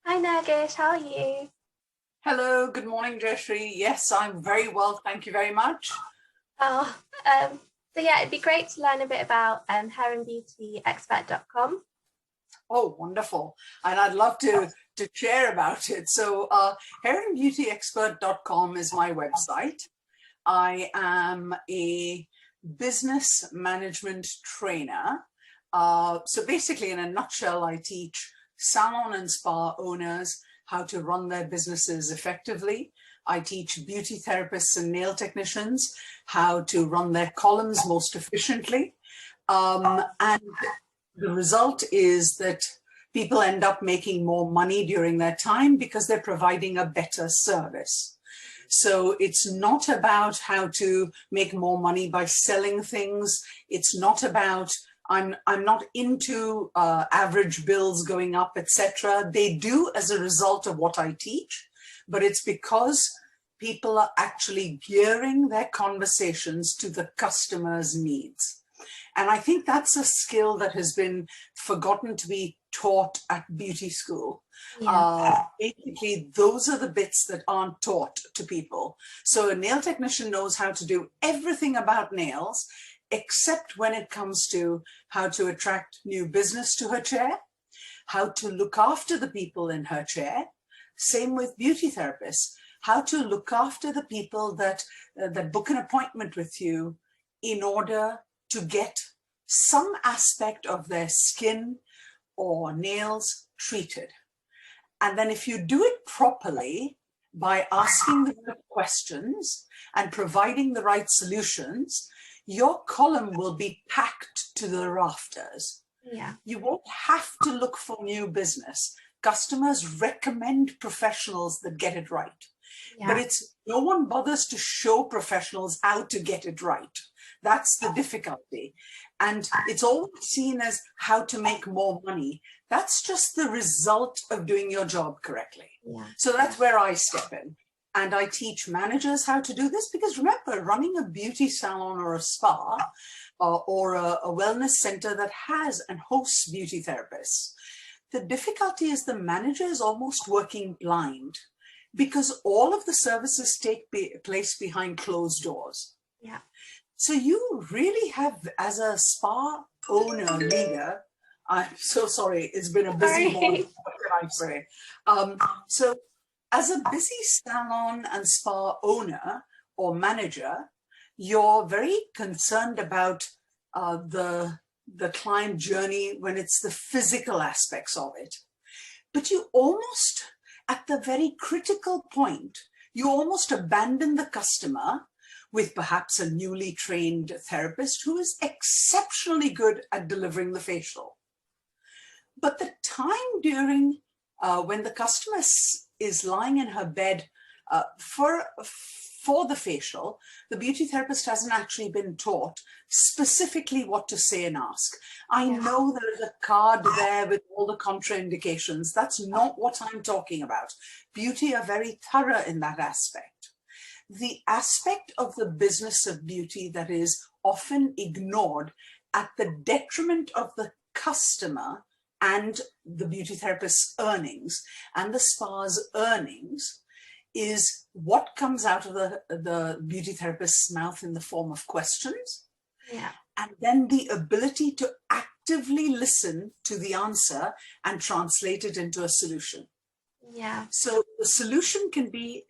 Hi Nagesh, how are you? Hello, good morning, Jeshri. Yes, I'm very well, thank you very much. Oh, um, it'd be great to learn a bit about hairandbeautyexpert.com. Oh, wonderful. And I'd love to share about it. So, hairandbeautyexpert.com is my website. I am a business management trainer. So basically, in a nutshell, I teach salon and spa owners how to run their businesses effectively. I teach beauty therapists and nail technicians how to run their columns most efficiently. And the result is that people end up making more money during their time because they're providing a better service. So it's not about how to make more money by selling things. It's not about I'm not into average bills going up, etc. They do as a result of what I teach, but it's because people are actually gearing their conversations to the customer's needs. And I think that's a skill that has been forgotten to be taught at beauty school. Yeah, Basically, those are the bits that aren't taught to people. So a nail technician knows how to do everything about nails, except when it comes to how to attract new business to her chair, how to look after the people in her chair. Same with beauty therapists, how to look after the people that book an appointment with you in order to get some aspect of their skin or nails treated. And then if you do it properly by asking the right questions and providing the right solutions, your column will be packed to the rafters. yeah, You won't have to look for new business. Customers recommend professionals that get it right. But yeah, it's no one bothers to show professionals how to get it right. That's the difficulty. And it's always seen as how to make more money. That's just the result of doing your job correctly. yeah, So that's where I step in. And I teach managers how to do this because remember, running a beauty salon or a spa or a wellness center that has and hosts beauty therapists, the difficulty is the manager is almost working blind because all of the services take place behind closed doors. yeah. So you really have, as a spa owner, leader, I'm so sorry, it's been a busy morning. Sorry. What can I say? So as a busy salon and spa owner or manager, you're very concerned about the client journey when it's the physical aspects of it. But you almost, at the very critical point, you almost abandon the customer with perhaps a newly trained therapist who is exceptionally good at delivering the facial. But the time during when the customer is lying in her bed for the facial, the beauty therapist hasn't actually been taught specifically what to say and ask. I Yeah, know there is a card there with all the contraindications. That's not what I'm talking about. Beauty are very thorough in that aspect. The aspect of the business of beauty that is often ignored at the detriment of the customer and the beauty therapist's earnings and the spa's earnings is what comes out of the beauty therapist's mouth in the form of questions, yeah, and then the ability to actively listen to the answer and translate it into a solution. yeah, So the solution can be,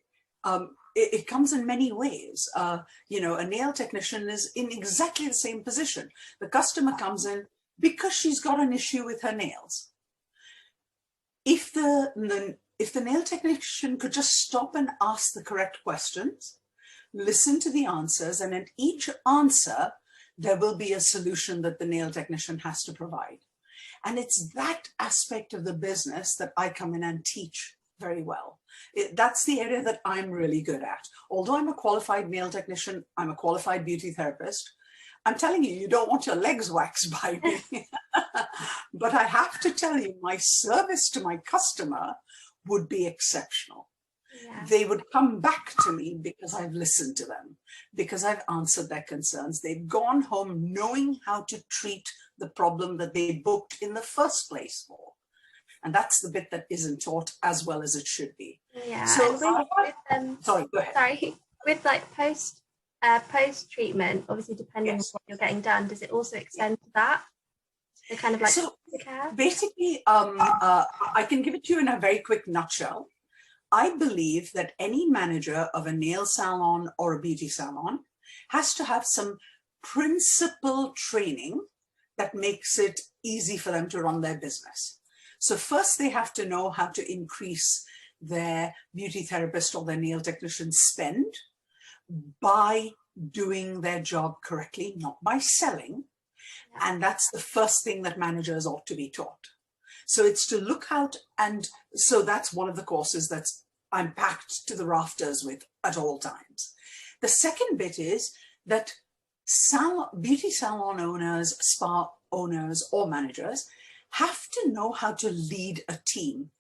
it comes in many ways. A nail technician is in exactly the same position. The customer comes in because she's got an issue with her nails. If the nail technician could just stop and ask the correct questions, listen to the answers, and in each answer, there will be a solution that the nail technician has to provide. And it's that aspect of the business that I come in and teach very well. That's the area that I'm really good at. Although I'm a qualified nail technician, I'm a qualified beauty therapist. I'm telling you, you don't want your legs waxed by me. But I have to tell you, my service to my customer would be exceptional. yeah, They would come back to me because I've listened to them, because I've answered their concerns. They've gone home knowing how to treat the problem that they booked in the first place for. And that's the bit that isn't taught as well as it should be. Yeah, So, and with sorry, go ahead. sorry, with like post treatment, obviously depending on Yes. what you're getting done, does it also extend to that? The kind of like So care? basically, I can give it to you in a very quick nutshell. I believe that any manager of a nail salon or a beauty salon has to have some principal training that makes it easy for them to run their business. So first they have to know how to increase their beauty therapist or their nail technician spend by doing their job correctly, not by selling. And that's the first thing that managers ought to be taught. So it's to look out, and so that's one of the courses that's I'm packed to the rafters with at all times. The second bit is that beauty salon owners, spa owners or managers have to know how to lead a team.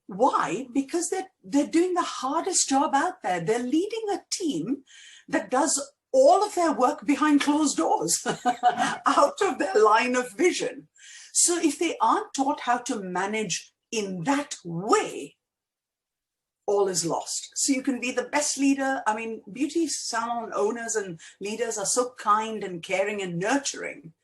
Why? Because they're doing the hardest job out there. They're leading a team that does all of their work behind closed doors, out of their line of vision. So if they aren't taught how to manage in that way, all is lost. So you can be the best leader. I mean, beauty salon owners and leaders are so kind and caring and nurturing.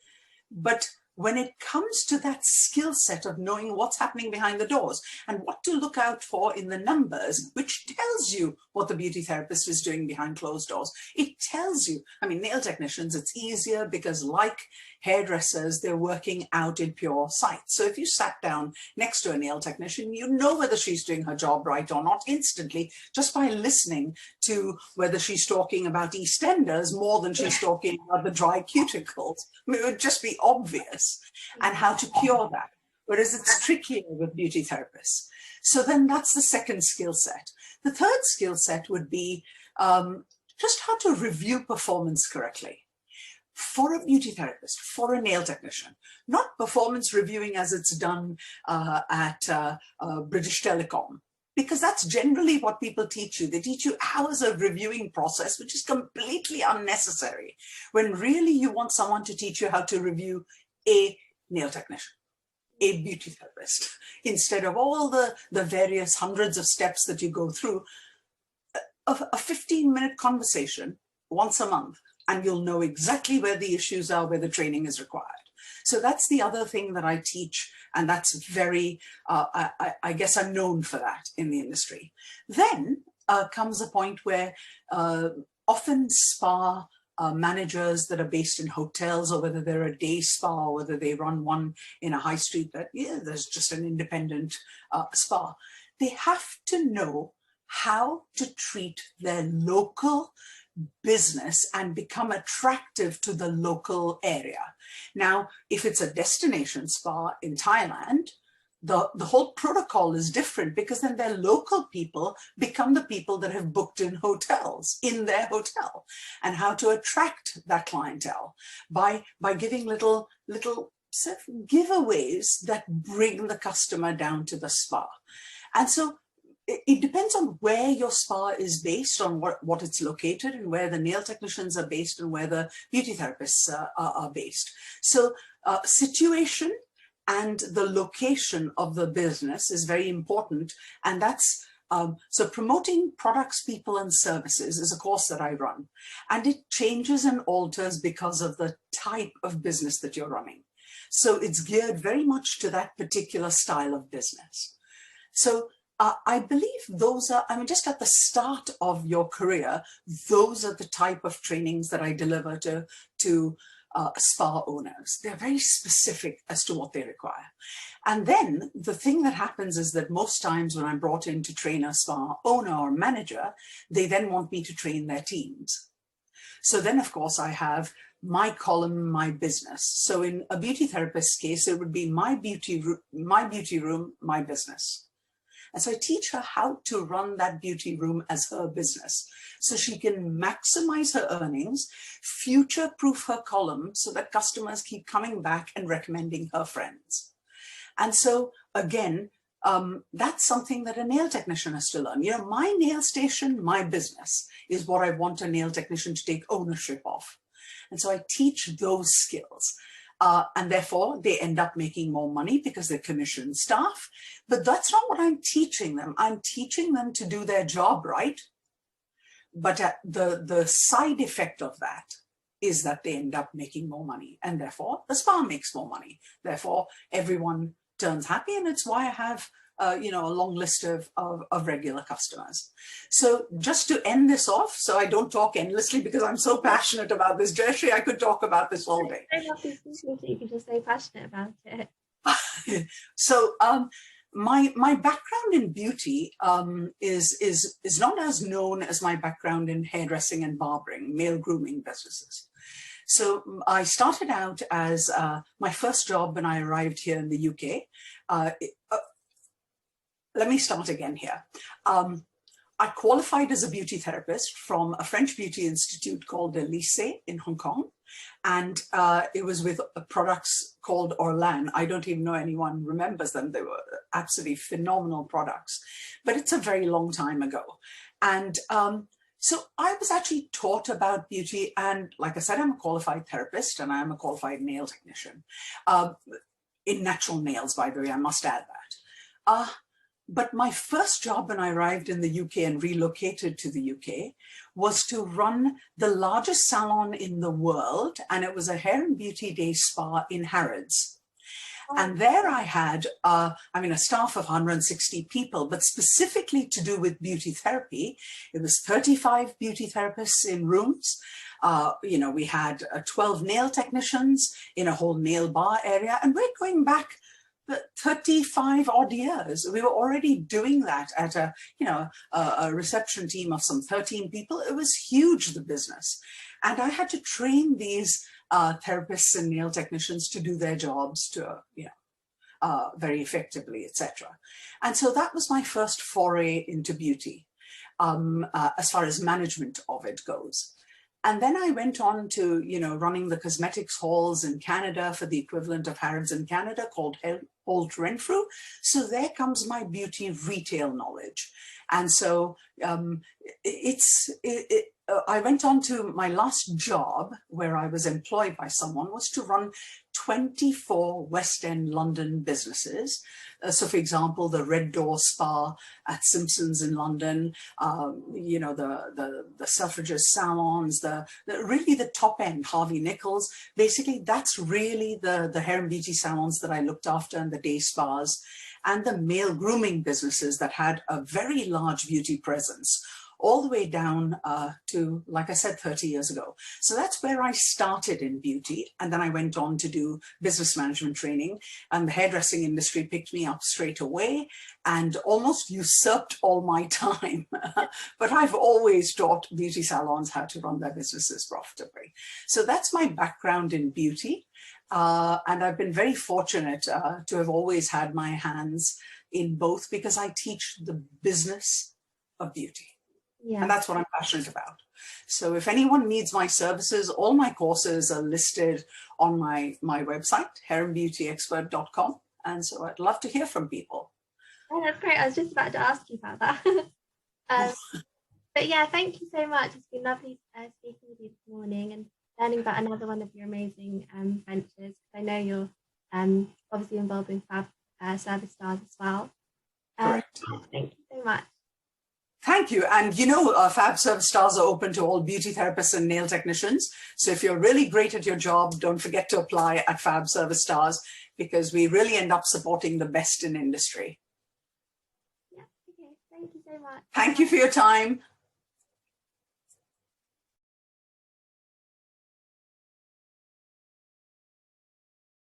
But when it comes to that skill set of knowing what's happening behind the doors and what to look out for in the numbers, which tells you what the beauty therapist is doing behind closed doors. It tells you, I mean, nail technicians, it's easier because like hairdressers, they're working out in pure sight. So if you sat down next to a nail technician, you know whether she's doing her job right or not instantly, just by listening to whether she's talking about EastEnders more than she's talking about the dry cuticles. I mean, it would just be obvious, and how to cure that. Whereas it's trickier with beauty therapists. So then that's the second skill set. The third skill set would be just how to review performance correctly. For a beauty therapist, for a nail technician, not performance reviewing as it's done at British Telecom, because that's generally what people teach you. They teach you hours of reviewing process, which is completely unnecessary, when really you want someone to teach you how to review a nail technician, a beauty therapist, instead of all the various hundreds of steps that you go through. A 15-minute conversation once a month, and you'll know exactly where the issues are, where the training is required. So that's the other thing that I teach, and that's very, I guess I'm known for that in the industry. Then comes a point where often spa managers that are based in hotels, or whether they're a day spa, or whether they run one in a high street that, yeah, there's just an independent spa, they have to know how to treat their local business and become attractive to the local area. Now, if it's a destination spa in Thailand, the whole protocol is different, because then their local people become the people that have booked in hotels in their hotel, and how to attract that clientele by giving little sort of giveaways that bring the customer down to the spa. And so it depends on where your spa is based, on what it's located, and where the nail technicians are based, and where the beauty therapists are based. So situation and the location of the business is very important. And that's, so promoting products, people and services is a course that I run. And it changes and alters because of the type of business that you're running. So it's geared very much to that particular style of business. So I believe those are, I mean, just at the start of your career, those are the type of trainings that I deliver to spa owners. They're very specific as to what they require. And then the thing that happens is that most times when I'm brought in to train a spa owner or manager, they then want me to train their teams. So then, of course, I have my column, my business. So in a beauty therapist's case, it would be my beauty room, my business. And so I teach her how to run that beauty room as her business, so she can maximize her earnings, future-proof her column, so that customers keep coming back and recommending her friends. And so again, that's something that a nail technician has to learn. You know, my nail station, my business, is what I want a nail technician to take ownership of. And so I teach those skills. And therefore they end up making more money because they're commissioned staff. But that's not what I'm teaching them. I'm teaching them to do their job right. But the side effect of that is that they end up making more money, and therefore the spa makes more money. Therefore, everyone turns happy, and it's why I have a long list of regular customers. So just to end this off, so I don't talk endlessly because I'm so passionate about this, Jayashree, I could talk about this all day. I love these things that you can just so passionate about it. So my background in beauty is not as known as my background in hairdressing and barbering, male grooming businesses. So I started out as my first job when I arrived here in the UK. Let me start again here. I qualified as a beauty therapist from a French beauty institute called Elysée in Hong Kong. And it was with products called Orlan. I don't even know anyone remembers them. They were absolutely phenomenal products, but it's a very long time ago. And so I was actually taught about beauty. And like I said, I'm a qualified therapist and I'm a qualified nail technician. In natural nails, by the way, I must add that. But my first job when I arrived in the UK and relocated to the UK was to run the largest salon in the world. And it was a hair and beauty day spa in Harrods. And there I had, a staff of 160 people, but specifically to do with beauty therapy. It was 35 beauty therapists in rooms. We had 12 nail technicians in a whole nail bar area. And we're going back 35 odd years. We were already doing that at a reception team of some 13 people. It was huge, the business. And I had to train these therapists and nail technicians to do their jobs very effectively, etc. And so that was my first foray into beauty as far as management of it goes. And then I went on to, running the cosmetics halls in Canada for the equivalent of Harrods in Canada called Holt Renfrew. So there comes my beauty retail knowledge. And so I went on to my last job where I was employed by someone was to run 24 West End London businesses. So for example, the Red Door Spa at Simpsons in London, the Selfridges salons, really the top end, Harvey Nichols. Basically, that's really the hair and beauty salons that I looked after and the day spas and the male grooming businesses that had a very large beauty presence, all the way down to, like I said, 30 years ago. So that's where I started in beauty. And then I went on to do business management training, and the hairdressing industry picked me up straight away and almost usurped all my time. But I've always taught beauty salons how to run their businesses profitably. So that's my background in beauty. And I've been very fortunate to have always had my hands in both because I teach the business of beauty. Yeah. And that's what I'm passionate about. So if anyone needs my services, all my courses are listed on my website, hairandbeautyexpert.com. And so I'd love to hear from people. Oh, that's great. I was just about to ask you about that. But yeah, thank you so much. It's been lovely speaking with you this morning and learning about another one of your amazing ventures. I know you're obviously involved in Fab Service Stars as well. Correct. Thank you so much. Thank you. And Fab Service Stars are open to all beauty therapists and nail technicians. So if you're really great at your job, don't forget to apply at Fab Service Stars because we really end up supporting the best in industry. Yeah, okay. Thank you so much. Thank you for your time.